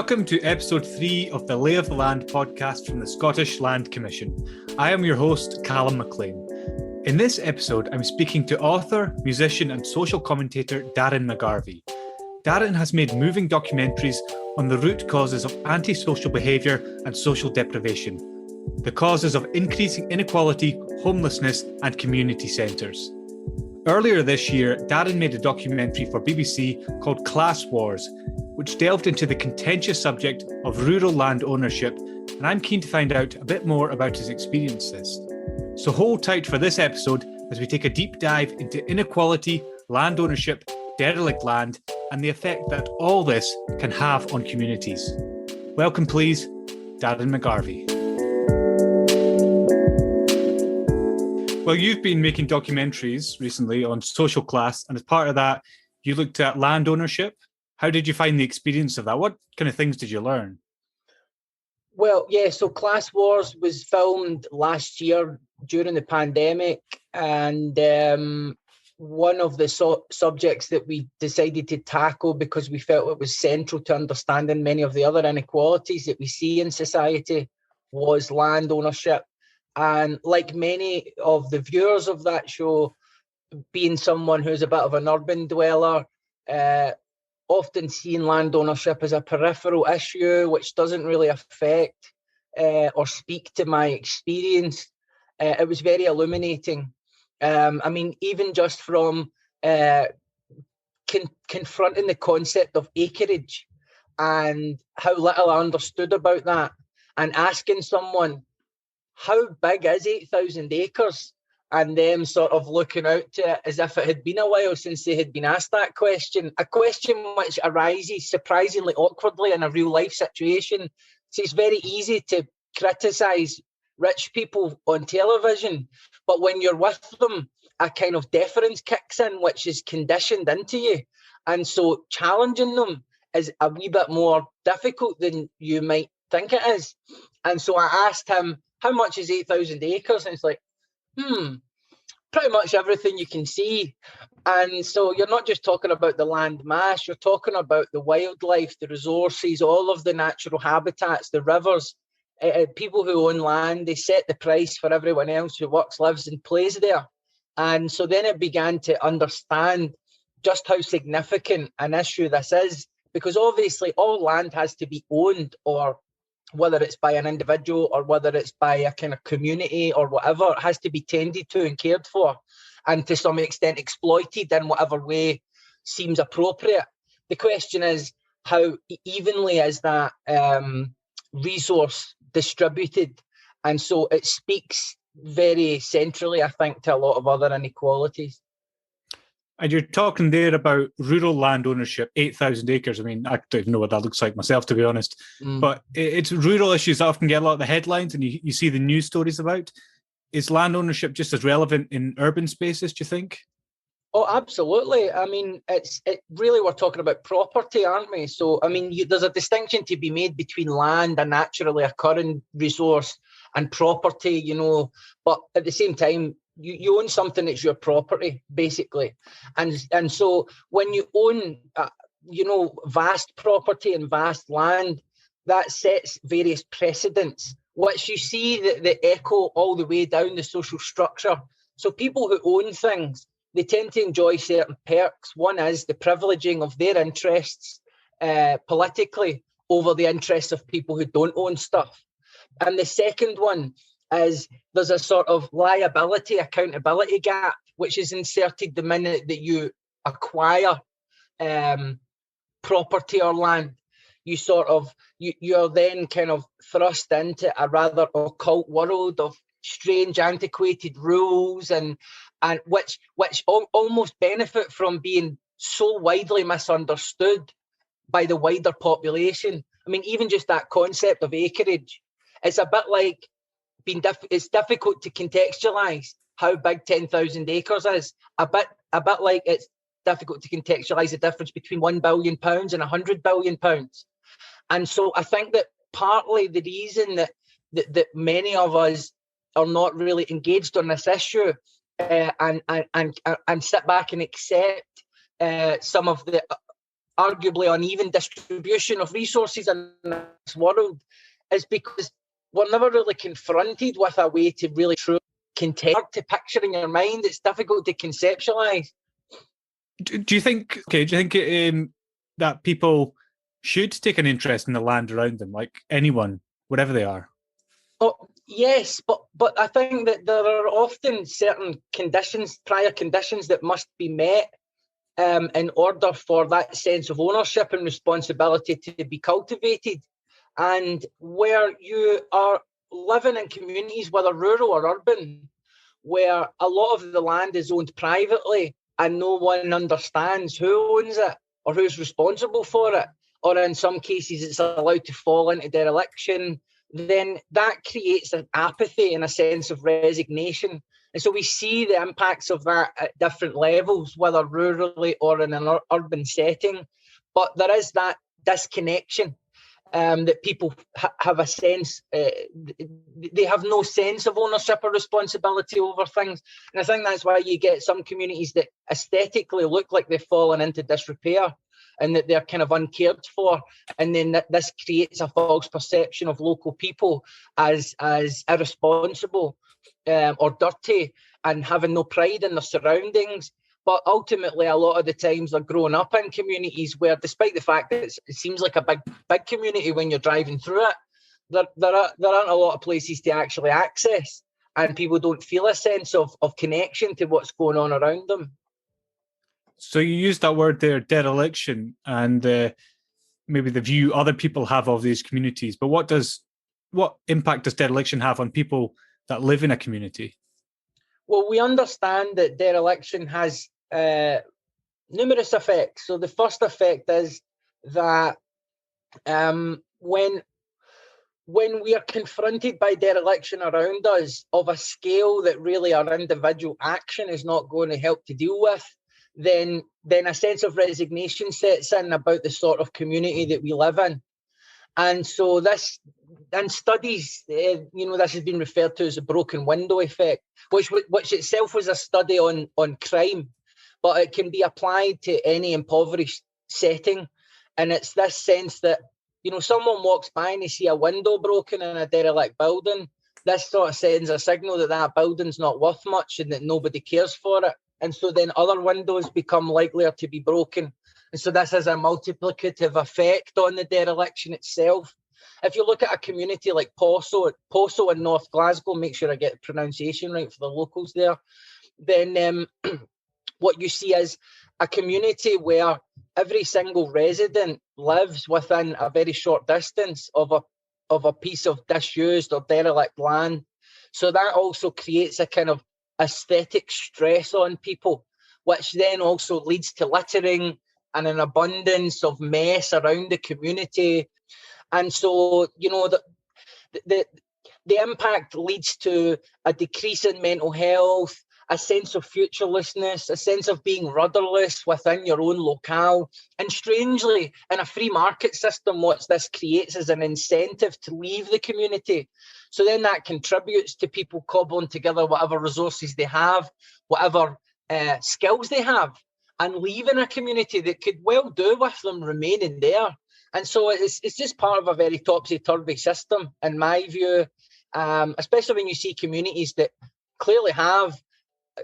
Welcome to episode 3 of the Lay of the Land podcast from the Scottish Land Commission. I am your host, Calum Maclean. In this episode, I'm speaking to author, musician and social commentator Darren McGarvey. Darren has made moving documentaries on the root causes of antisocial behaviour and social deprivation, the causes of increasing inequality, homelessness and community centres. Earlier this year, Darren made a documentary for BBC called Class Wars, which delved into the contentious subject of rural land ownership, and I'm keen to find out a bit more about his experiences. So hold tight for this episode as we take a deep dive into inequality, land ownership, derelict land, and the effect that all this can have on communities. Welcome, please, Darren McGarvey. Well, you've been making documentaries recently on social class, and as part of that, you looked at land ownership. How did you find the experience of that? What kind of things did you learn? Well, yeah, so Class Wars was filmed last year during the pandemic, and one of the subjects that we decided to tackle because we felt it was central to understanding many of the other inequalities that we see in society was land ownership. And like many of the viewers of that show, being someone who's a bit of an urban dweller, often seeing land ownership as a peripheral issue which doesn't really affect or speak to my experience. It was very illuminating. I mean, even just from confronting the concept of acreage and how little I understood about that, and asking someone, how big is 8,000 acres? And them sort of looking out to it as if it had been a while since they had been asked that question, a question which arises surprisingly awkwardly in a real life situation. So it's very easy to criticise rich people on television, but when you're with them, a kind of deference kicks in, which is conditioned into you. And so challenging them is a wee bit more difficult than you might think it is. And so I asked him, how much is 8,000 acres? And it's like, pretty much everything you can see. And so you're not just talking about the land mass, you're talking about the wildlife, the resources, all of the natural habitats, the rivers. People who own land, they set the price for everyone else who works, lives and plays there. And so then it began to understand just how significant an issue this is, because obviously all land has to be owned, or whether it's by an individual or whether it's by a kind of community or whatever, it has to be tended to and cared for, and to some extent exploited in whatever way seems appropriate. The question is, how evenly is that resource distributed? And so it speaks very centrally, I think, to a lot of other inequalities. And you're talking there about rural land ownership, 8,000 acres. I mean, I don't even know what that looks like myself, to be honest. But it's rural issues that often get a lot of the headlines and you see the news stories about. Is land ownership just as relevant in urban spaces, do you think? Oh, absolutely. I mean, it really, we're talking about property, aren't we? So, I mean, there's a distinction to be made between land, a naturally occurring resource, and property, you know, but at the same time, you own something that's your property, basically. And so when you own, vast property and vast land, that sets various precedents, which you see that they echo all the way down the social structure. So people who own things, they tend to enjoy certain perks. One is the privileging of their interests politically over the interests of people who don't own stuff. And the second one is there's a sort of liability, accountability gap, which is inserted the minute that you acquire property or land. You're then kind of thrust into a rather occult world of strange, antiquated rules, and which almost benefit from being so widely misunderstood by the wider population. I mean, even just that concept of acreage, it's a bit like it's difficult to contextualise how big 10,000 acres is. A bit like it's difficult to contextualise the difference between £1 billion and £100 billion. And so I think that partly the reason that many of us are not really engaged on this issue and sit back and accept some of the arguably uneven distribution of resources in this world is because we're never really confronted with a way to really truly contend to picture in your mind. It's difficult to conceptualize. Do you think? Okay, do you think that people should take an interest in the land around them, like anyone, whatever they are? Oh, yes, but I think that there are often certain conditions, prior conditions, that must be met in order for that sense of ownership and responsibility to be cultivated. And where you are living in communities, whether rural or urban, where a lot of the land is owned privately and no one understands who owns it or who's responsible for it, or in some cases it's allowed to fall into dereliction, then that creates an apathy and a sense of resignation. And so we see the impacts of that at different levels, whether rurally or in an urban setting. But there is that disconnection that people have a sense, they have no sense of ownership or responsibility over things. And I think that's why you get some communities that aesthetically look like they've fallen into disrepair and that they're kind of uncared for. And then this creates a false perception of local people as irresponsible or dirty and having no pride in their surroundings. But ultimately, a lot of the times they're growing up in communities where, despite the fact that it seems like a big community when you're driving through it, there aren't a lot of places to actually access, and people don't feel a sense of connection to what's going on around them. So you used that word there, dereliction, and maybe the view other people have of these communities. But what impact does dereliction have on people that live in a community? Well, we understand that dereliction has numerous effects. So the first effect is that when we are confronted by dereliction around us of a scale that really our individual action is not going to help to deal with, then a sense of resignation sets in about the sort of community that we live in. And so this, in studies, this has been referred to as a broken window effect, which itself was a study on crime, but it can be applied to any impoverished setting. And it's this sense that, someone walks by and they see a window broken in a derelict building. This sort of sends a signal that that building's not worth much and that nobody cares for it. And so then other windows become likelier to be broken. And so this has a multiplicative effect on the dereliction itself. If you look at a community like Poso in North Glasgow, make sure I get the pronunciation right for the locals there, then what you see is a community where every single resident lives within a very short distance of a piece of disused or derelict land. So that also creates a kind of aesthetic stress on people, which then also leads to littering and an abundance of mess around the community. And so, the impact leads to a decrease in mental health, a sense of futurelessness, a sense of being rudderless within your own locale. And strangely, in a free market system, what this creates is an incentive to leave the community. So then that contributes to people cobbling together whatever resources they have, whatever skills they have, and leaving a community that could well do with them remaining there. And so it's just part of a very topsy-turvy system, in my view, especially when you see communities that clearly have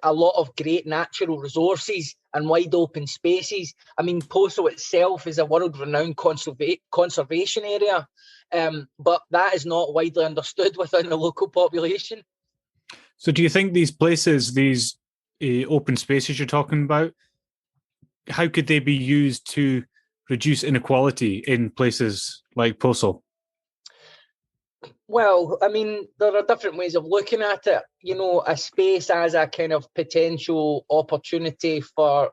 a lot of great natural resources and wide open spaces. I mean, Poso itself is a world-renowned conservation area, but that is not widely understood within the local population. So do you think these places, these open spaces you're talking about, how could they be used to reduce inequality in places like Poso? Well, I mean, there are different ways of looking at it. A space as a kind of potential opportunity for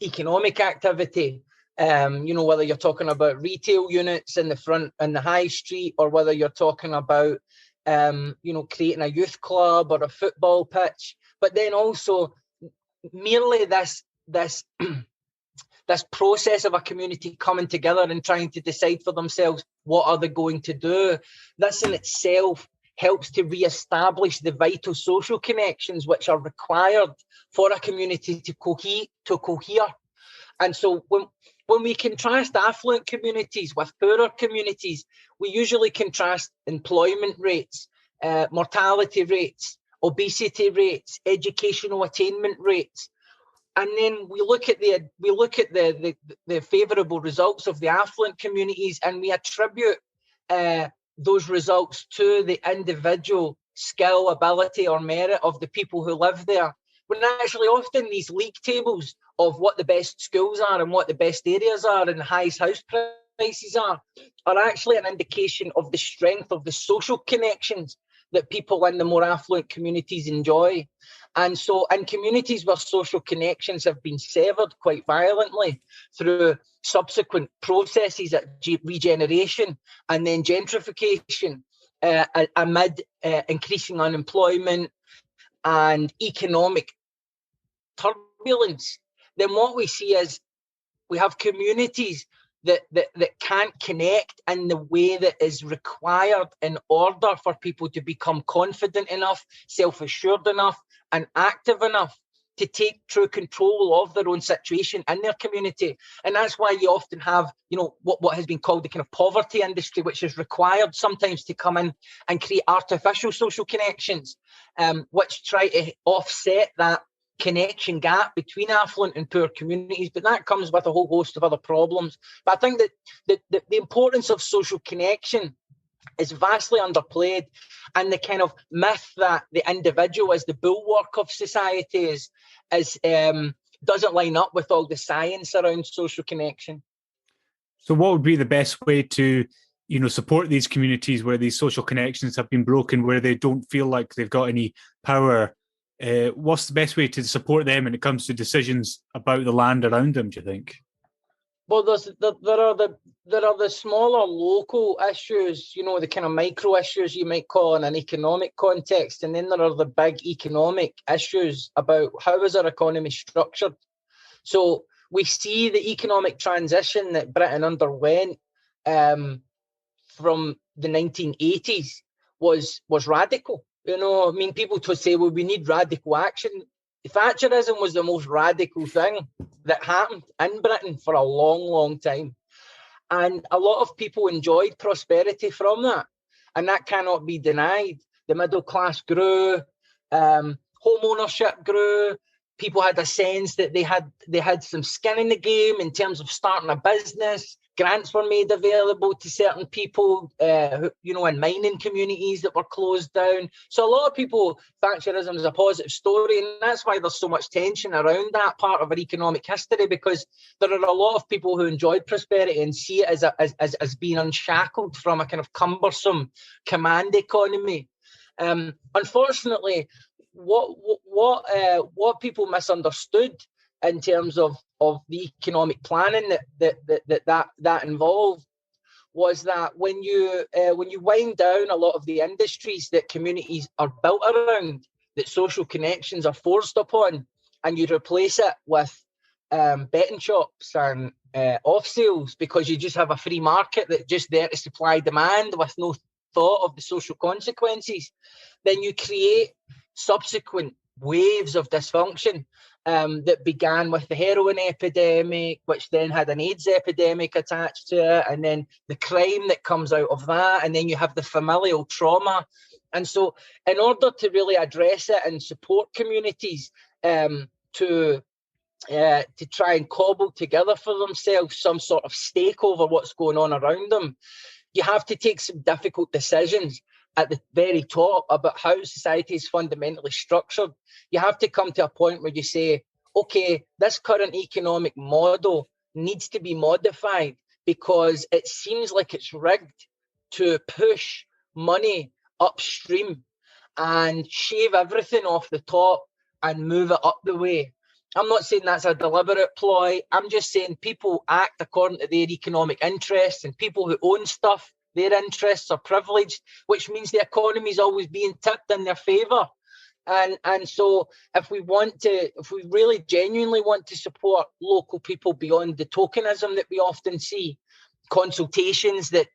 economic activity. Whether you're talking about retail units in the front and the high street, or whether you're talking about, creating a youth club or a football pitch. But then also merely this process of a community coming together and trying to decide for themselves what are they going to do. This in itself helps to re-establish the vital social connections which are required for a community to cohere. And so when we contrast affluent communities with poorer communities, we usually contrast employment rates, mortality rates, obesity rates, educational attainment rates. And then we look at the favourable results of the affluent communities, and we attribute those results to the individual skill, ability, or merit of the people who live there. When actually often these league tables of what the best schools are and what the best areas are and the highest house prices are actually an indication of the strength of the social connections that people in the more affluent communities enjoy. And so in communities where social connections have been severed quite violently through subsequent processes at regeneration and then gentrification amid increasing unemployment and economic turbulence, then what we see is we have communities that can't connect in the way that is required in order for people to become confident enough, self-assured enough, and active enough to take true control of their own situation in their community. And that's why you often have, what has been called the kind of poverty industry, which is required sometimes to come in and create artificial social connections, which try to offset that connection gap between affluent and poor communities. But that comes with a whole host of other problems. But I think that the importance of social connection is vastly underplayed, and the kind of myth that the individual is the bulwark of society doesn't line up with all the science around social connection. So what would be the best way to, support these communities where these social connections have been broken, where they don't feel like they've got any power? What's the best way to support them when it comes to decisions about the land around them, do you think? Well, there are the smaller local issues, the kind of micro issues you might call in an economic context, and then there are the big economic issues about how is our economy structured. So we see the economic transition that Britain underwent from the 1980s was radical. People to say, well, we need radical action. Thatcherism was the most radical thing that happened in Britain for a long, long time. And a lot of people enjoyed prosperity from that. And that cannot be denied. The middle class grew, home ownership grew. People had a sense that they had some skin in the game in terms of starting a business. Grants were made available to certain people, in mining communities that were closed down. So a lot of people, Thatcherism is a positive story, and that's why there's so much tension around that part of our economic history, because there are a lot of people who enjoyed prosperity and see it as being unshackled from a kind of cumbersome command economy. Unfortunately, what people misunderstood in terms of the economic planning that involved was that when you wind down a lot of the industries that communities are built around, that social connections are forced upon, and you replace it with betting shops and off sales, because you just have a free market that's just there to supply demand with no thought of the social consequences, then you create subsequent waves of dysfunction that began with the heroin epidemic, which then had an AIDS epidemic attached to it, and then the crime that comes out of that, and then you have the familial trauma. And so in order to really address it and support communities to try and cobble together for themselves some sort of stake over what's going on around them, you have to take some difficult decisions at the very top about how society is fundamentally structured. You have to come to a point where you say, okay, this current economic model needs to be modified because it seems like it's rigged to push money upstream and shave everything off the top and move it up the way. I'm not saying that's a deliberate ploy. I'm just saying people act according to their economic interests, and people who own stuff, their interests are privileged, which means the economy is always being tipped in their favour. And so if we really genuinely want to support local people beyond the tokenism that we often see, consultations that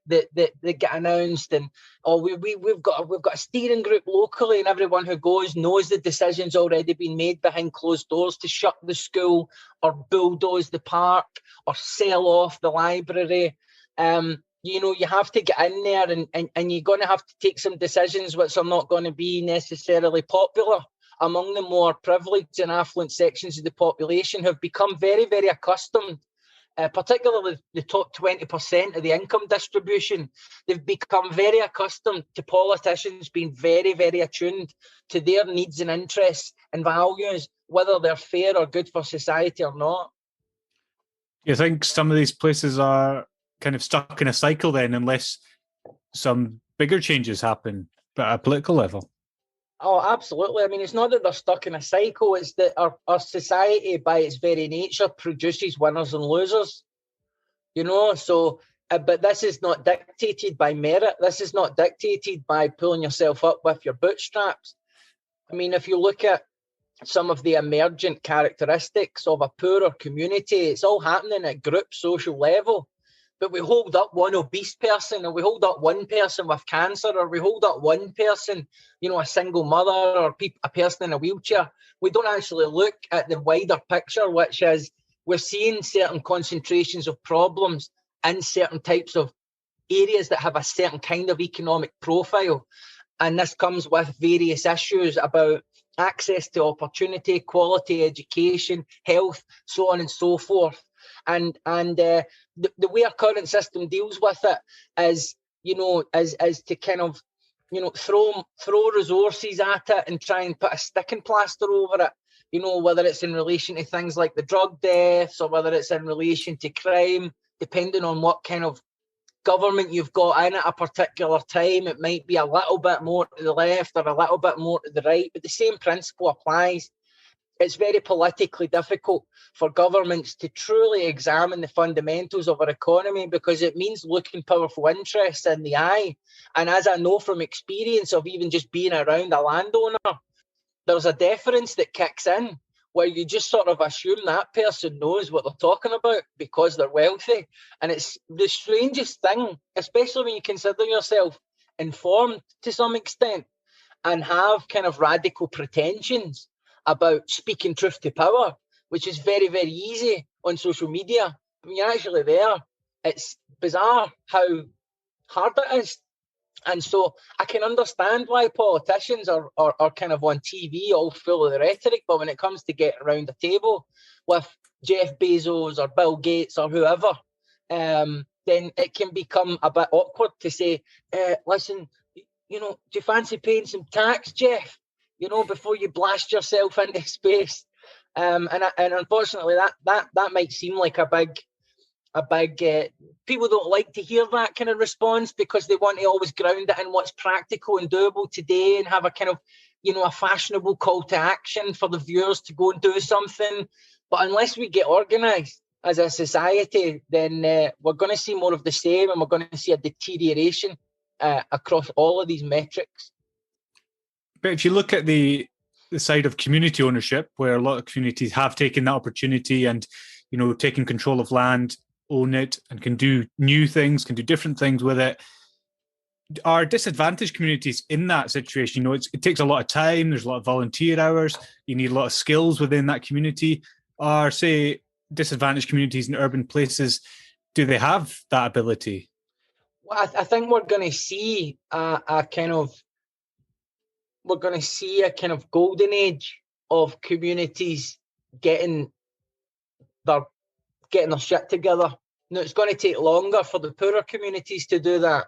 get announced, and we've got a steering group locally, and everyone who goes knows the decision's already been made behind closed doors to shut the school or bulldoze the park or sell off the library. You have to get in there, and you're going to have to take some decisions which are not going to be necessarily popular among the more privileged and affluent sections of the population, who have become very, very accustomed, particularly the top 20% of the income distribution. They've become very accustomed to politicians being very, very attuned to their needs and interests and values, whether they're fair or good for society or not. You think some of these places are kind of stuck in a cycle then, unless some bigger changes happen at a political level? Oh, absolutely. I mean, it's not that they're stuck in a cycle, it's that our society, by its very nature, produces winners and losers. So, but this is not dictated by merit. This is not dictated by pulling yourself up with your bootstraps. I mean, if you look at some of the emergent characteristics of a poorer community, it's all happening at group social level. But we hold up one obese person, or we hold up one person with cancer, or we hold up one person, a single mother, or a person in a wheelchair. We don't actually look at the wider picture, which is we're seeing certain concentrations of problems in certain types of areas that have a certain kind of economic profile. And this comes with various issues about access to opportunity, quality education, health, so on and so forth. And the way our current system deals with it is, is to kind of, throw resources at it and try and put a sticking plaster over it. Whether it's in relation to things like the drug deaths, or whether it's in relation to crime, depending on what kind of government you've got in at a particular time. It might be a little bit more to the left or a little bit more to the right, but the same principle applies. It's very politically difficult for governments to truly examine the fundamentals of our economy, because it means looking powerful interests in the eye. And as I know from experience of even just being around a landowner, there's a deference that kicks in where you just sort of assume that person knows what they're talking about because they're wealthy. And it's the strangest thing, especially when you consider yourself informed to some extent and have kind of radical pretensions about speaking truth to power, which is very, very easy on social media. When you're actually there, it's bizarre how hard it is. And so I can understand why politicians are kind of on TV all full of the rhetoric, but when it comes to getting around the table with Jeff Bezos or Bill Gates or whoever, then it can become a bit awkward to say, listen, do you fancy paying some tax, Jeff? Before you blast yourself into space. And unfortunately, that might seem like a big people don't like to hear that kind of response, because they want to always ground it in what's practical and doable today and have a kind of, a fashionable call to action for the viewers to go and do something. But unless we get organised as a society, then we're going to see more of the same, and we're going to see a deterioration across all of these metrics. But if you look at the side of community ownership, where a lot of communities have taken that opportunity and, taken control of land, own it, and can do new things, can do different things with it, are disadvantaged communities in that situation? It takes a lot of time, there's a lot of volunteer hours, you need a lot of skills within that community. Or say disadvantaged communities in urban places, do they have that ability? Well, I think we're going to see a kind of golden age of communities getting their shit together. Now, it's going to take longer for the poorer communities to do that. I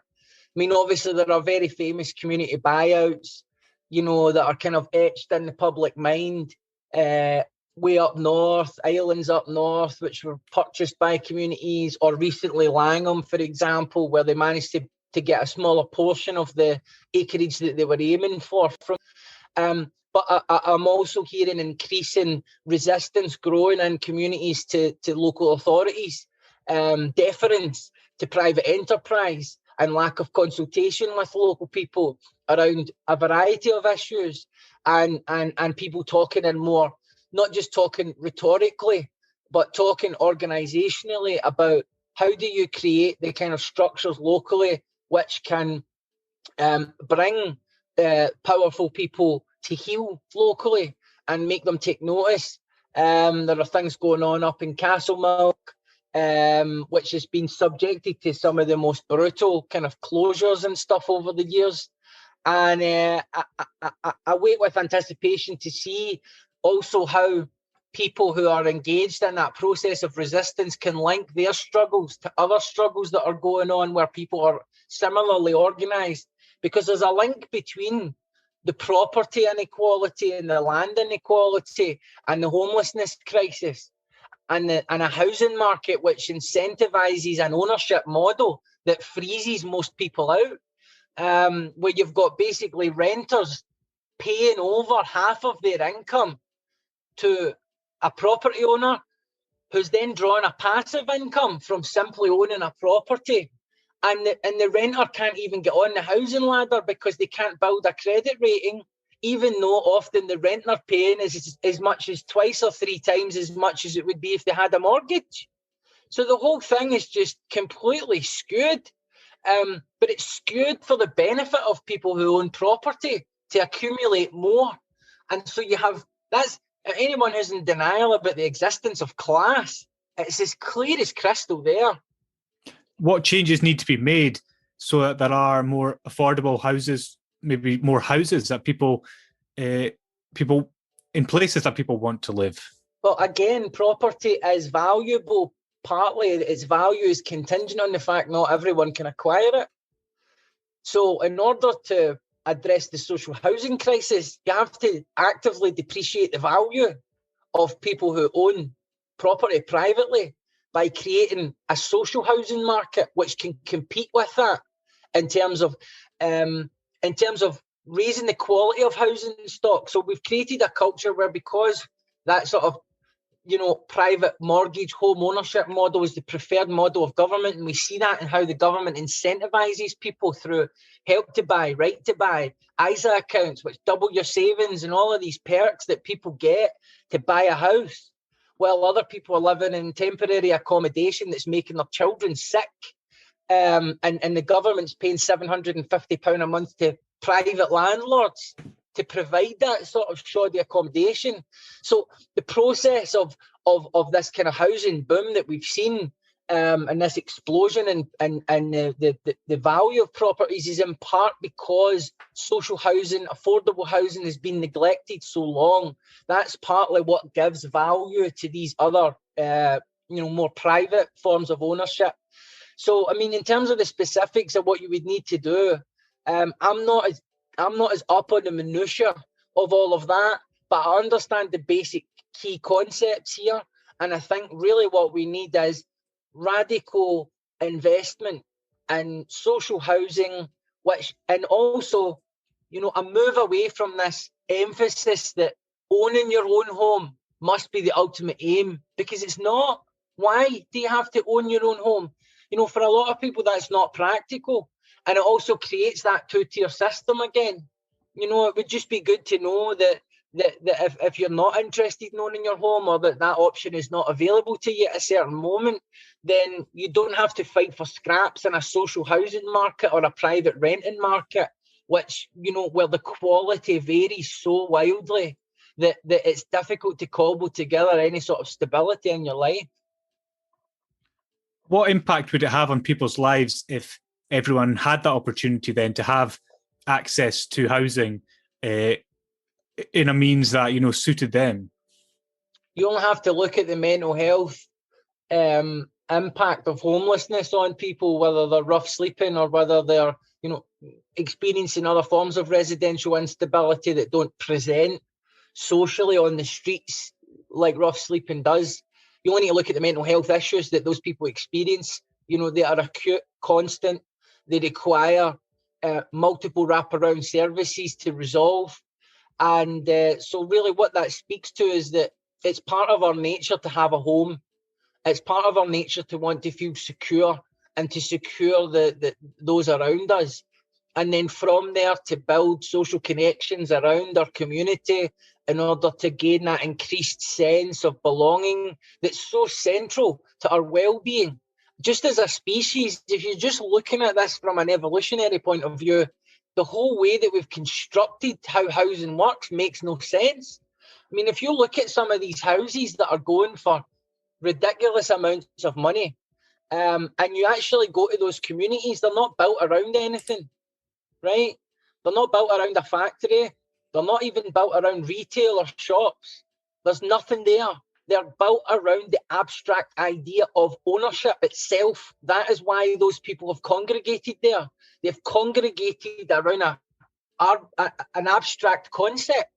mean, obviously, there are very famous community buyouts, that are kind of etched in the public mind. Way up north, islands up north, which were purchased by communities, or recently Langham, for example, where they managed to get a smaller portion of the acreage that they were aiming for. But I'm also hearing increasing resistance growing in communities to local authorities, deference to private enterprise, and lack of consultation with local people around a variety of issues, and people talking in more, not just talking rhetorically, but talking organisationally about how do you create the kind of structures locally which can bring powerful people to heal locally and make them take notice. There are things going on up in Castlemilk, which has been subjected to some of the most brutal kind of closures and stuff over the years. And I wait with anticipation to see also how people who are engaged in that process of resistance can link their struggles to other struggles that are going on where people are similarly organised. Because there's a link between the property inequality and the land inequality and the homelessness crisis and a housing market which incentivises an ownership model that freezes most people out, where you've got basically renters paying over half of their income to a property owner who's then drawing a passive income from simply owning a property. And the renter can't even get on the housing ladder because they can't build a credit rating, even though often the rent they're paying is as much as twice or three times as much as it would be if they had a mortgage. So the whole thing is just completely skewed. But it's skewed for the benefit of people who own property to accumulate more. And so you have, that's, anyone who's in denial about the existence of class, it's as clear as crystal there. What changes need to be made so that there are more affordable houses, maybe more houses that people in places that people want to live? Well, again, property is valuable. Partly its value is contingent on the fact not everyone can acquire it. So in order to address the social housing crisis, you have to actively depreciate the value of people who own property privately by creating a social housing market which can compete with that in terms of raising the quality of housing stock. So we've created a culture where, because that sort of private mortgage home ownership model is the preferred model of government, and we see that in how the government incentivizes people through help to buy, right to buy, ISA accounts which double your savings, and all of these perks that people get to buy a house, while other people are living in temporary accommodation that's making their children sick, and the government's paying £750 a month to private landlords to provide that sort of shoddy accommodation. So the process of this kind of housing boom that we've seen, and this explosion and the value of properties, is in part because social housing, affordable housing, has been neglected so long. That's partly what gives value to these other more private forms of ownership. So I mean, in terms of the specifics of what you would need to do, I'm not as up on the minutiae of all of that, but I understand the basic key concepts here. And I think really what we need is radical investment in social housing, and also, a move away from this emphasis that owning your own home must be the ultimate aim, because it's not. Why do you have to own your own home? For a lot of people, that's not practical. And it also creates that two-tier system again. It would just be good to know that if you're not interested in owning your home, or that option is not available to you at a certain moment, then you don't have to fight for scraps in a social housing market or a private renting market, which, where the quality varies so wildly that it's difficult to cobble together any sort of stability in your life. What impact would it have on people's lives if everyone had that opportunity then to have access to housing in a means that suited them? You only have to look at the mental health impact of homelessness on people, whether they're rough sleeping or whether they're experiencing other forms of residential instability that don't present socially on the streets like rough sleeping does. You only need to look at the mental health issues that those people experience. They are acute, constant. They require multiple wraparound services to resolve. And so really what that speaks to is that it's part of our nature to have a home. It's part of our nature to want to feel secure and to secure those around us. And then from there to build social connections around our community in order to gain that increased sense of belonging that's so central to our well-being. just as a species, if you're just looking at this from an evolutionary point of view, the whole way that we've constructed how housing works makes no sense. I mean, if you look at some of these houses that are going for ridiculous amounts of money, and you actually go to those communities, they're not built around anything, right? They're not built around a factory. They're not even built around retail or shops. There's nothing there. They're built around the abstract idea of ownership itself. That is why those people have congregated there. They've congregated around an abstract concept.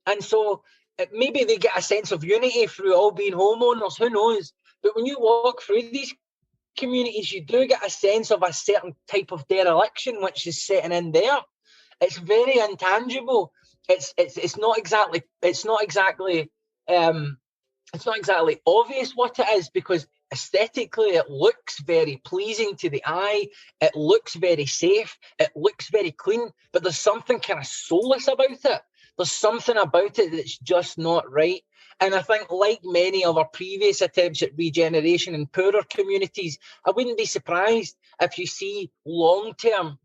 And so maybe they get a sense of unity through all being homeowners, who knows? But when you walk through these communities, you do get a sense of a certain type of dereliction which is setting in there. It's very intangible. It's not exactly obvious what it is, because aesthetically it looks very pleasing to the eye. It looks very safe. It looks very clean. But there's something kind of soulless about it. There's something about it that's just not right. And I think, like many of our previous attempts at regeneration in poorer communities, I wouldn't be surprised if you see long-term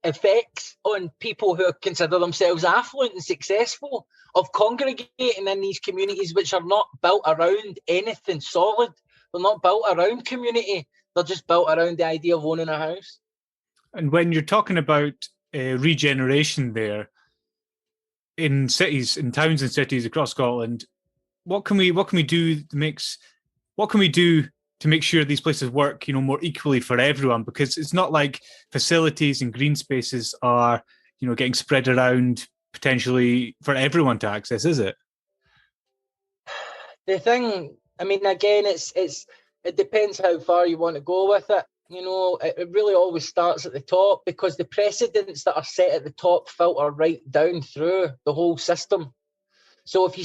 effects on people who consider themselves affluent and successful of congregating in these communities which are not built around anything solid. They're not built around community. They're just built around the idea of owning a house. And when you're talking about regeneration there, in cities, in towns and cities across Scotland, what can we do to make sure these places work, more equally for everyone? Because it's not like facilities and green spaces are, getting spread around potentially for everyone to access, is it? The thing, I mean, again, it depends how far you want to go with it. It really always starts at the top, because the precedents that are set at the top filter right down through the whole system. So if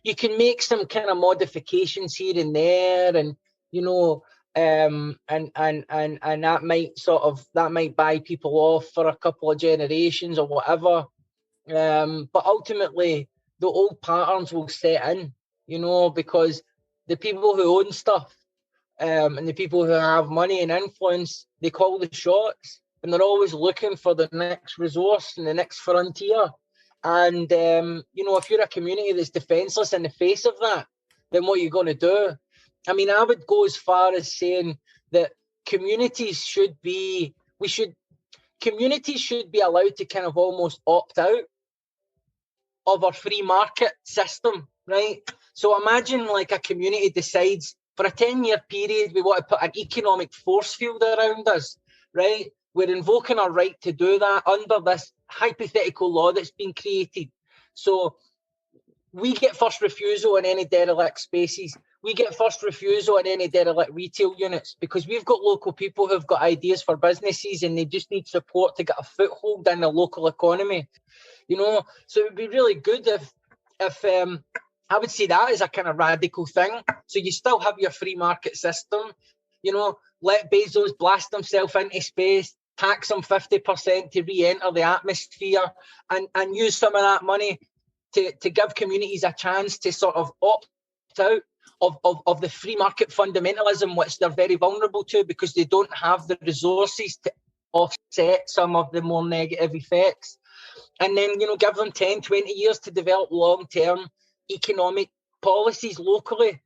you can make some kind of modifications here and there, and and that might buy people off for a couple of generations or whatever. But ultimately, the old patterns will set in, because the people who own stuff and the people who have money and influence, they call the shots, and they're always looking for the next resource and the next frontier. And, if you're a community that's defenseless in the face of that, then what are you going to do? I mean, I would go as far as saying that communities should be allowed to kind of almost opt out of our free market system, right? So imagine like a community decides for a 10-year period, we want to put an economic force field around us, right? We're invoking our right to do that under this hypothetical law that's been created. So we get first refusal on any derelict spaces. We get first refusal on any derelict retail units, because we've got local people who've got ideas for businesses and they just need support to get a foothold in the local economy. So it would be really good if I would say that is a kind of radical thing. So you still have your free market system, let Bezos blast himself into space, tax him 50% to re-enter the atmosphere, and use some of that money to give communities a chance to sort of opt out of the free market fundamentalism, which they're very vulnerable to, because they don't have the resources to offset some of the more negative effects. And then, give them 10, 20 years to develop long-term economic policies locally,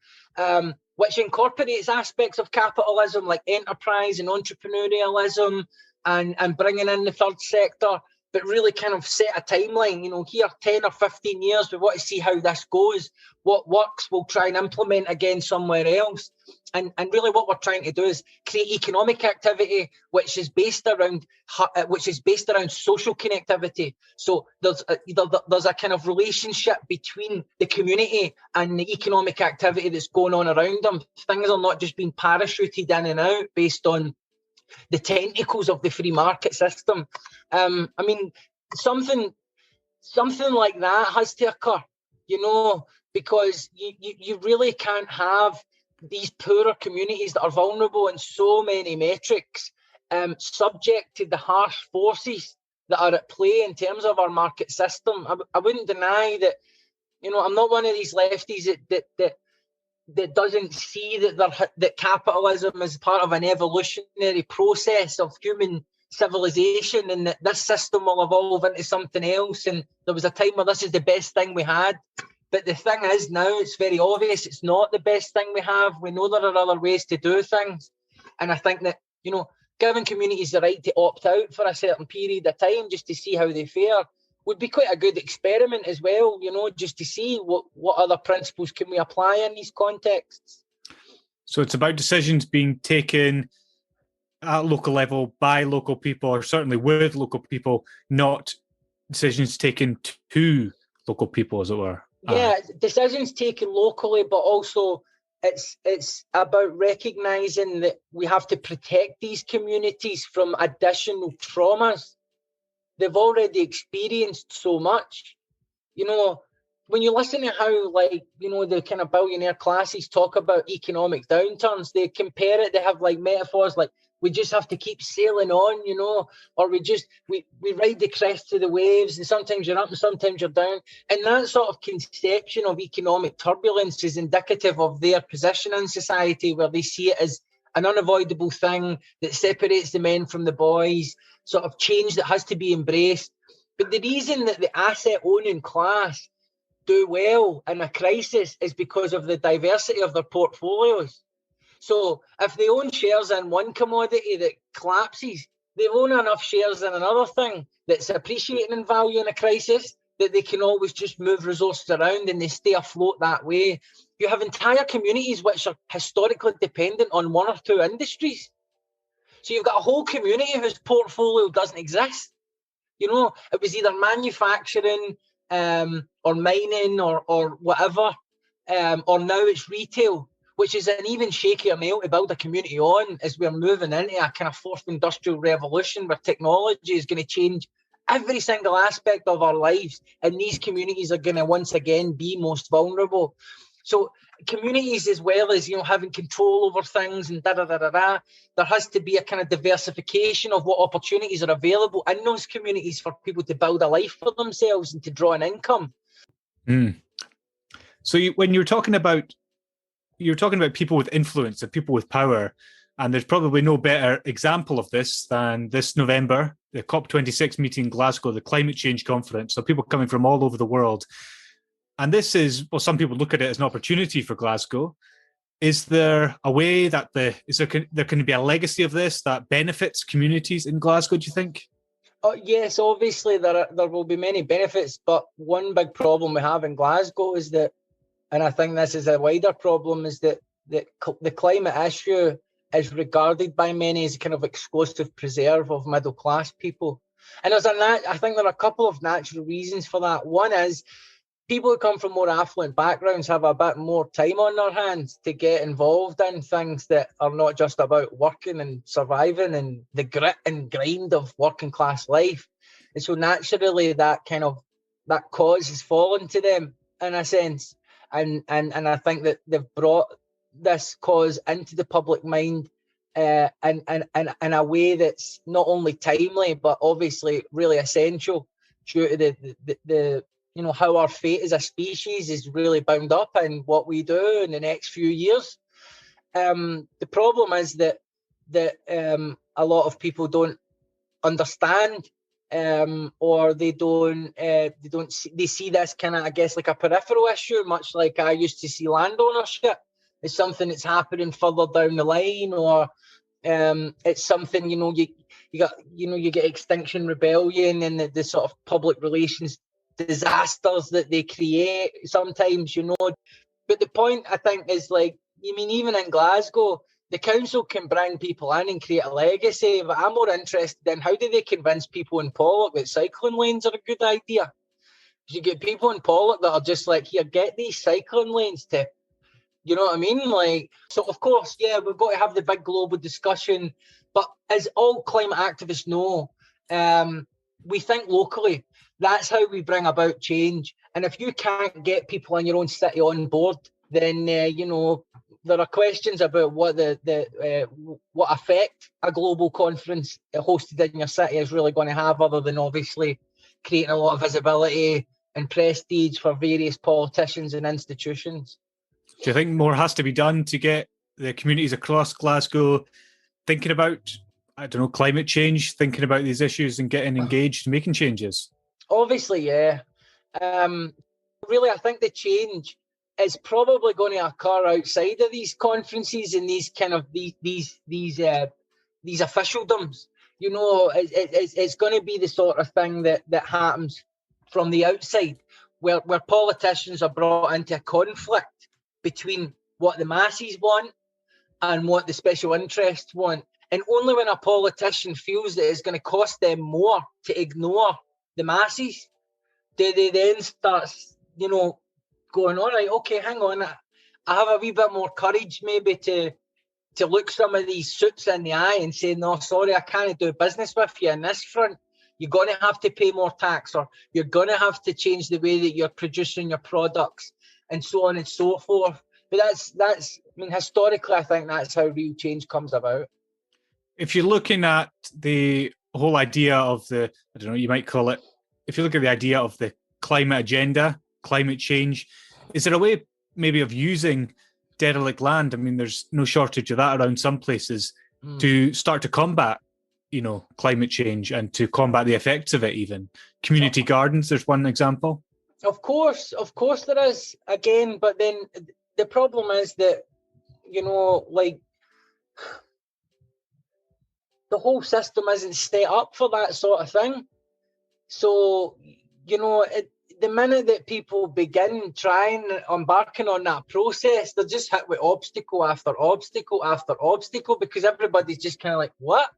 which incorporates aspects of capitalism like enterprise and entrepreneurialism and bringing in the third sector, but really kind of set a timeline. Here, 10 or 15 years, we want to see how this goes. What works, we'll try and implement again somewhere else. And really what we're trying to do is create economic activity which is based around social connectivity. So there's a kind of relationship between the community and the economic activity that's going on around them. Things are not just being parachuted in and out based on the tentacles of the free market system. I mean, something like that has to occur, because you really can't have these poorer communities that are vulnerable in so many metrics, subject to the harsh forces that are at play in terms of our market system. I wouldn't deny that, I'm not one of these lefties that that doesn't see that capitalism is part of an evolutionary process of human civilization, and that this system will evolve into something else. And there was a time where this is the best thing we had. But the thing is now, it's very obvious it's not the best thing we have. We know there are other ways to do things. And I think that, giving communities the right to opt out for a certain period of time just to see how they fare would be quite a good experiment as well, just to see what other principles can we apply in these contexts. So it's about decisions being taken at local level by local people, or certainly with local people, not decisions taken to local people, as it were. Yeah, decisions taken locally, but also it's about recognising that we have to protect these communities from additional traumas. They've already experienced so much. When you listen to how, the kind of billionaire classes talk about economic downturns, they compare it, they have metaphors like, we just have to keep sailing on, or we ride the crest of the waves, and sometimes you're up and sometimes you're down. And that sort of conception of economic turbulence is indicative of their position in society, where they see it as an unavoidable thing that separates the men from the boys, sort of change that has to be embraced. But the reason that the asset-owning class do well in a crisis is because of the diversity of their portfolios. So if they own shares in one commodity that collapses, they own enough shares in another thing that's appreciating in value in a crisis that they can always just move resources around and they stay afloat that way. You have entire communities which are historically dependent on one or two industries. So you've got a whole community whose portfolio doesn't exist. It was either manufacturing or mining or whatever, or now it's retail, which is an even shakier nail to build a community on, as we're moving into a kind of fourth industrial revolution where technology is going to change every single aspect of our lives, and these communities are going to once again be most vulnerable. So communities, as well as having control over things and there has to be a kind of diversification of what opportunities are available in those communities for people to build a life for themselves and to draw an income. So when you're talking about people with influence and people with power, and there's probably no better example of this than this November, the COP26 meeting in Glasgow, the climate change conference. So people coming from all over the world. And this is, well, some people look at it as an opportunity for Glasgow. Is there a way that there can be a legacy of this that benefits communities in Glasgow, do you think? Yes, obviously there will be many benefits, but one big problem we have in Glasgow is that, and I think this is a wider problem, is that the climate issue is regarded by many as a kind of exclusive preserve of middle class people. And I think there are a couple of natural reasons for that. One is people who come from more affluent backgrounds have a bit more time on their hands to get involved in things that are not just about working and surviving and the grit and grind of working class life. And so naturally that cause has fallen to them in a sense. And I think that they've brought this cause into the public mind in a way that's not only timely, but obviously really essential due to the how our fate as a species is really bound up in what we do in the next few years. The problem is that a lot of people don't understand, or they see this kind of, I guess, like a peripheral issue, much like I used to see land ownership as something that's happening further down the line, or it's something you get Extinction Rebellion and the sort of public relations disasters that they create sometimes, But the point, I think, is even in Glasgow, the council can bring people in and create a legacy, but I'm more interested in how do they convince people in Pollock that cycling lanes are a good idea? Because you get people in Pollock that are just like, here, get these cycling lanes to, you know what I mean? So of course, yeah, we've got to have the big global discussion, but as all climate activists know, we think locally. That's how we bring about change. And if you can't get people in your own city on board, then there are questions about what what effect a global conference hosted in your city is really going to have, other than obviously creating a lot of visibility and prestige for various politicians and institutions. Do you think more has to be done to get the communities across Glasgow thinking about, I don't know, climate change, thinking about these issues and getting engaged and making changes? Obviously, yeah. Really, I think the change is probably going to occur outside of these conferences and these kind of these officialdoms. It's going to be the sort of thing that happens from the outside, where politicians are brought into a conflict between what the masses want and what the special interests want. And only when a politician feels that it's going to cost them more to ignore the masses, do they then start, going, all right, okay, hang on, I have a wee bit more courage maybe to look some of these suits in the eye and say, no, sorry, I can't do business with you on this front. You're going to have to pay more tax, or you're going to have to change the way that you're producing your products, and so on and so forth. But that's historically, I think that's how real change comes about. If you're looking at the whole idea of the, I don't know, you might call it, if you look at the idea of the climate agenda, climate change, is there a way maybe of using derelict land? I mean, there's no shortage of that around some places to start to combat, climate change and to combat the effects of it even. Community gardens, there's one example. Of course there is, again, but then the problem is that, the whole system isn't set up for that sort of thing. So, the minute that people begin embarking on that process, they're just hit with obstacle after obstacle after obstacle, because everybody's just kind of like, what?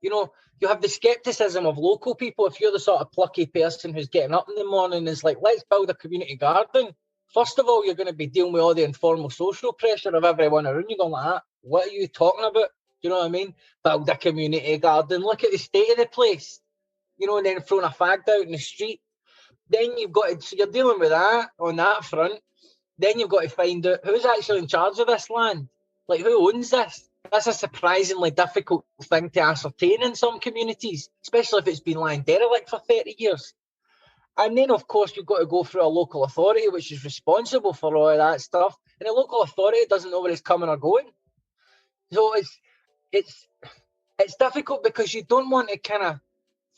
You have the skepticism of local people. If you're the sort of plucky person who's getting up in the morning and is like, let's build a community garden, first of all, you're going to be dealing with all the informal social pressure of everyone around you going like that. What are you talking about? Do you know what I mean? Build a community garden. Look at the state of the place. And then throwing a fag out in the street. Then you've got to, so you're dealing with that on that front. Then you've got to find out who's actually in charge of this land. Like, who owns this? That's a surprisingly difficult thing to ascertain in some communities, especially if it's been lying derelict for 30 years. And then, of course, you've got to go through a local authority, which is responsible for all of that stuff. And the local authority doesn't know where it's coming or going. So it's difficult, because you don't want to kind of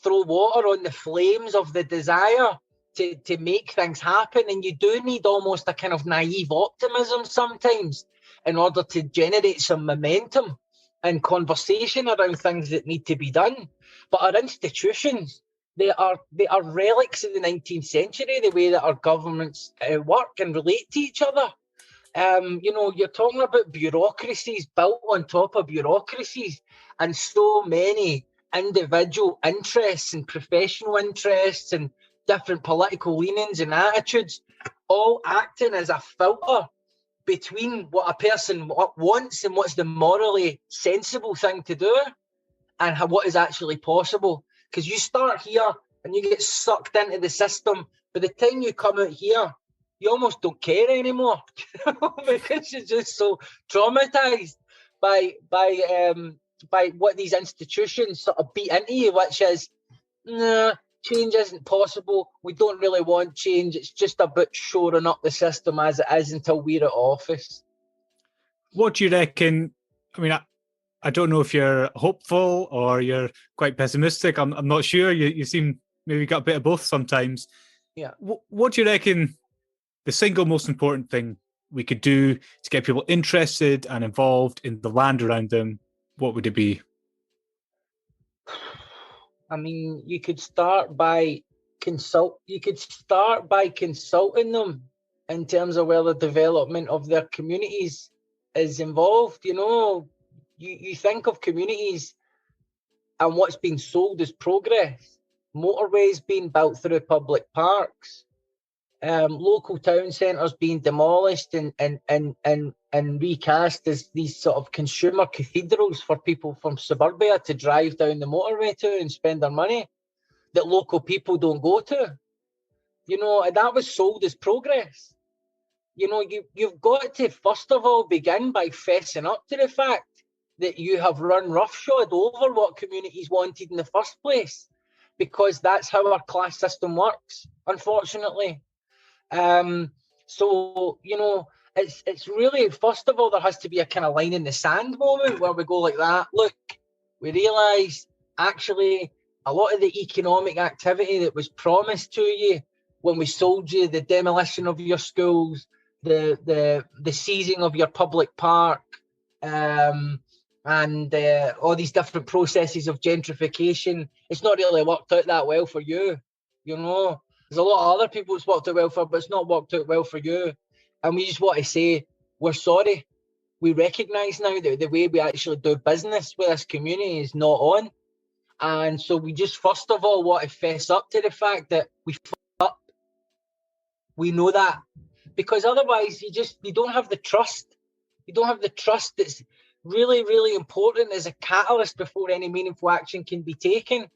throw water on the flames of the desire to make things happen. And you do need almost a kind of naive optimism sometimes in order to generate some momentum and conversation around things that need to be done. But our institutions, they are relics of the 19th century, the way that our governments work and relate to each other. You're talking about bureaucracies built on top of bureaucracies, and so many individual interests and professional interests and different political leanings and attitudes, all acting as a filter between what a person wants and what's the morally sensible thing to do and what is actually possible. Because you start here and you get sucked into the system. By the time you come out here, you almost don't care anymore because you're just so traumatized by what these institutions sort of beat into you, which is, nah, change isn't possible. We don't really want change. It's just about shoring up the system as it is until we're at office. What do you reckon? I mean, I don't know if you're hopeful or you're quite pessimistic. I'm not sure. You seem maybe got a bit of both sometimes. Yeah. What do you reckon the single most important thing we could do to get people interested and involved in the land around them? What would it be? I mean, you could start by consulting them in terms of where the development of their communities is involved. You think of communities and what's being sold as progress. Motorways being built through public parks, local town centres being demolished and recast as these sort of consumer cathedrals for people from suburbia to drive down the motorway to and spend their money that local people don't go to. That was sold as progress. You've got to, first of all, begin by fessing up to the fact that you have run roughshod over what communities wanted in the first place, because that's how our class system works, unfortunately. So, it's really, first of all, there has to be a kind of line in the sand moment where we go like that. Look, we realise actually a lot of the economic activity that was promised to you when we sold you the demolition of your schools, the seizing of your public park, and all these different processes of gentrification, it's not really worked out that well for you. You know, there's a lot of other people it's worked out well for, but it's not worked out well for you. And we just want to say, we're sorry. We recognise now that the way we actually do business with this community is not on. And so we just, first of all, want to fess up to the fact that we fucked up. We know that. Because otherwise, you don't have the trust. You don't have the trust that's really, really important as a catalyst before any meaningful action can be taken.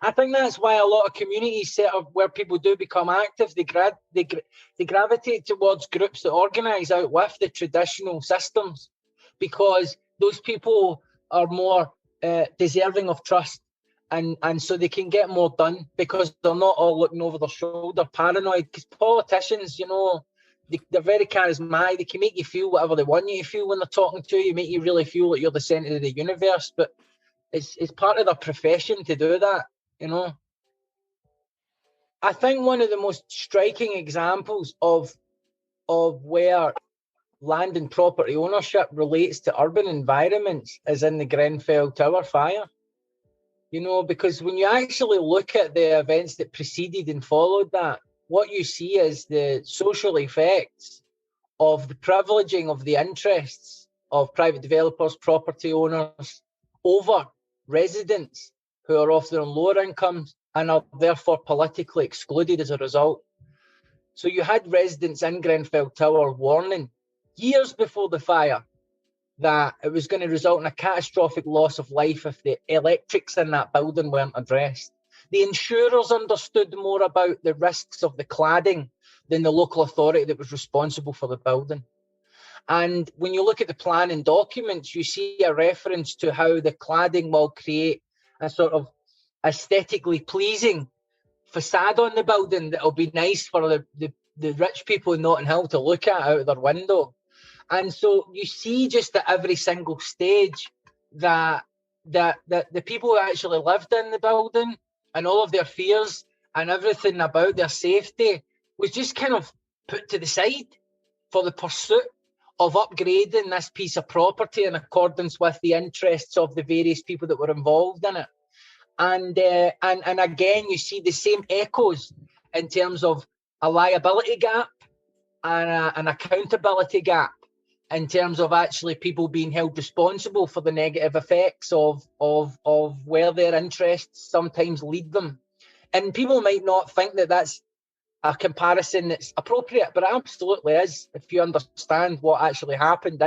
I think that's why a lot of communities set up where people do become active, they gravitate towards groups that organise out with the traditional systems, because those people are more deserving of trust, and so they can get more done because they're not all looking over their shoulder, paranoid. Because politicians, you know, they're very charismatic. They can make you feel whatever they want you to feel when they're talking to you, make you really feel like you're the centre of the universe. But it's part of their profession to do that, you know. I think one of the most striking examples of where land and property ownership relates to urban environments is in the Grenfell Tower fire. You know, because when you actually look at the events that preceded and followed that, what you see is the social effects of the privileging of the interests of private developers, property owners, over residents who are often on lower incomes and are therefore politically excluded as a result. So you had residents in Grenfell Tower warning years before the fire that it was going to result in a catastrophic loss of life if the electrics in that building weren't addressed. The insurers understood more about the risks of the cladding than the local authority that was responsible for the building. And when you look at the planning documents, you see a reference to how the cladding will create a sort of aesthetically pleasing facade on the building that'll be nice for the rich people in Notting Hill to look at out of their window. And so you see just at every single stage that the people who actually lived in the building and all of their fears and everything about their safety was just kind of put to the side for the pursuit of upgrading this piece of property in accordance with the interests of the various people that were involved in it. And again, you see the same echoes in terms of a liability gap and an accountability gap in terms of actually people being held responsible for the negative effects of where their interests sometimes lead them. And people might not think that that's a comparison that's appropriate, but it absolutely is if you understand what actually happened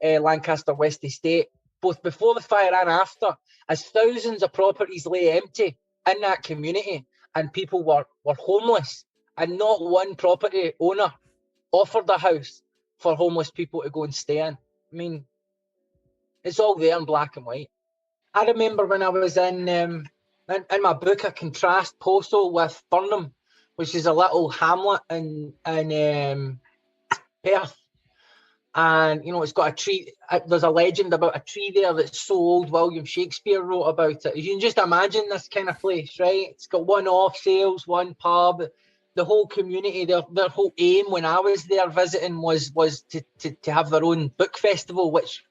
in Lancaster West Estate, both before the fire and after, as thousands of properties lay empty in that community and people were homeless, and not one property owner offered a house for homeless people to go and stay in. I mean, it's all there in black and white. I remember when I was in my book, I contrast Postal with Burnham, which is a little hamlet in Perth. And, you know, it's got a tree. There's a legend about a tree there that's so old William Shakespeare wrote about it. You can just imagine this kind of place, right? It's got one-off sales, one pub. The whole community, their whole aim when I was there visiting was to have their own book festival, which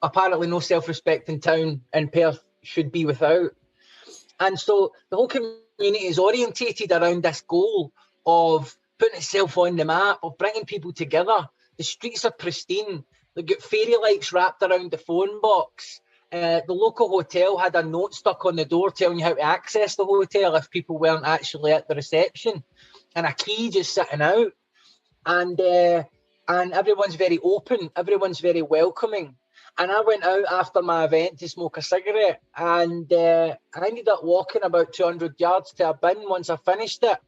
apparently no self-respecting town in Perth should be without. And so the whole community is orientated around this goal of putting itself on the map, of bringing people together. The streets are pristine. They've got fairy lights wrapped around the phone box. The local hotel had a note stuck on the door telling you how to access the hotel if people weren't actually at the reception, and a key just sitting out. And everyone's very open. Everyone's very welcoming. And I went out after my event to smoke a cigarette, and I ended up walking about 200 yards to a bin once I finished it,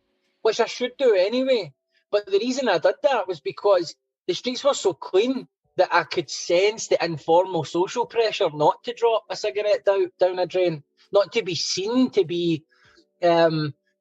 which I should do anyway. But the reason I did that was because the streets were so clean that I could sense the informal social pressure not to drop a cigarette down a drain, not to be seen, to be,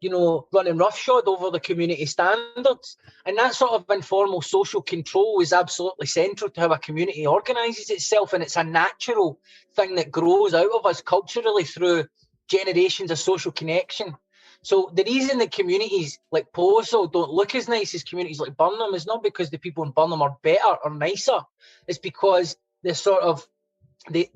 running roughshod over the community standards. And that sort of informal social control is absolutely central to how a community organises itself. And it's a natural thing that grows out of us culturally through generations of social connection. So the reason that communities like Possil don't look as nice as communities like Burnham is not because the people in Burnham are better or nicer. It's because they're sort of they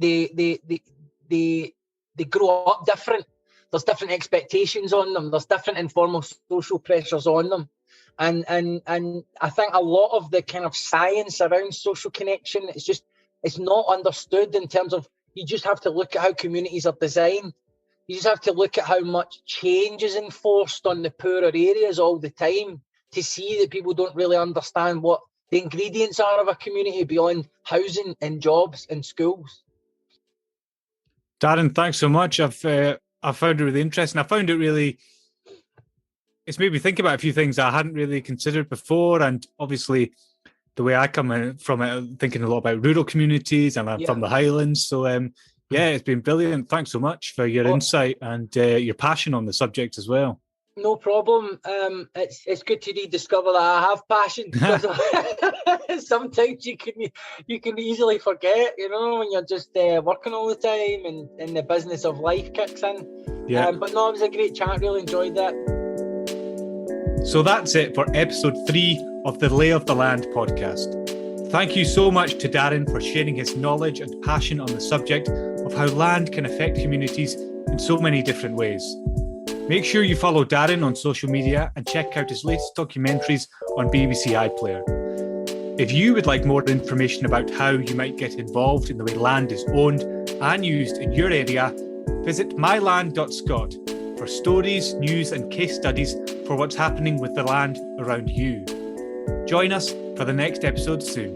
grow up different. There's different expectations on them. There's different informal social pressures on them. And I think a lot of the kind of science around social connection, it's not understood in terms of, you just have to look at how communities are designed. You just have to look at how much change is enforced on the poorer areas all the time to see that people don't really understand what the ingredients are of a community beyond housing and jobs and schools. Darren, thanks so much. I found it really interesting. I found it's made me think about a few things I hadn't really considered before. And obviously, the way I come from it, thinking a lot about rural communities, and I'm from the Highlands. So, it's been brilliant. Thanks so much for your insight and your passion on the subject as well. No problem. It's good to rediscover that I have passion. Sometimes you can easily forget, when you're just working all the time and the business of life kicks in. Yeah. But no, it was a great chat. Really enjoyed that. So that's it for episode 3 of the Lay of the Land podcast. Thank you so much to Darren for sharing his knowledge and passion on the subject of how land can affect communities in so many different ways. Make sure you follow Darren on social media and check out his latest documentaries on BBC iPlayer. If you would like more information about how you might get involved in the way land is owned and used in your area, visit myland.scot for stories, news and case studies for what's happening with the land around you. Join us for the next episode soon.